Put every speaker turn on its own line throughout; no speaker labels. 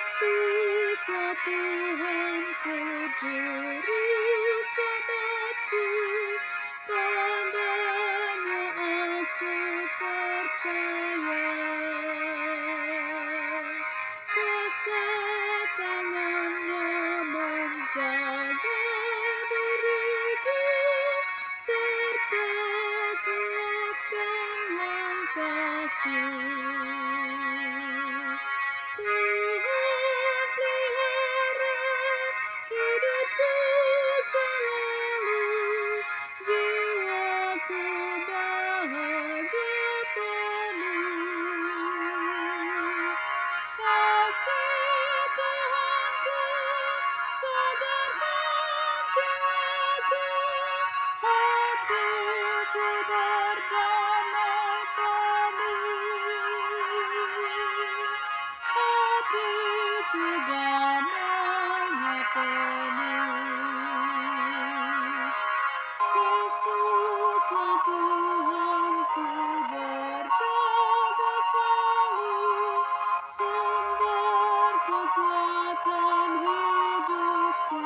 Yesuslah Tuhanku, Jurus'lamatku, PadaNya aku percaya. Kuasa tanganNya menjagai diriku, serta kuatkan langkahku. Tuhan pelihara hidupku selalu, jiwaku bahagia penuh. Kasih Tuhanku segarkan jiwaku, hatiku berdamai penuh. Hatiku damainya penuh. Yesuslah Tuhanku, berjaga selalu, sumber kekuatan hidupku.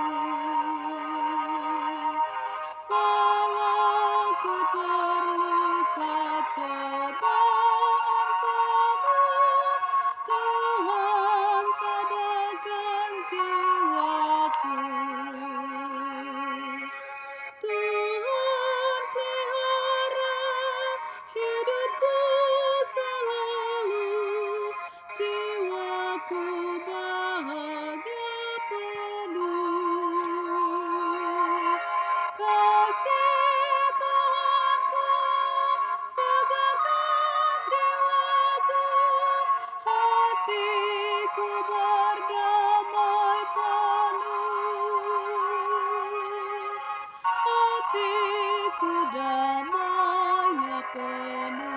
Walau ku terluka, cobaan penuh, Tuhan tabahkan jiwaku. Tuhan pelihara hidupku selalu, jiwaku bahagia penuh. Kasih Tuhanku segarkan jiwaku, hatiku berdamai penuh. Hatiku damainya penuh.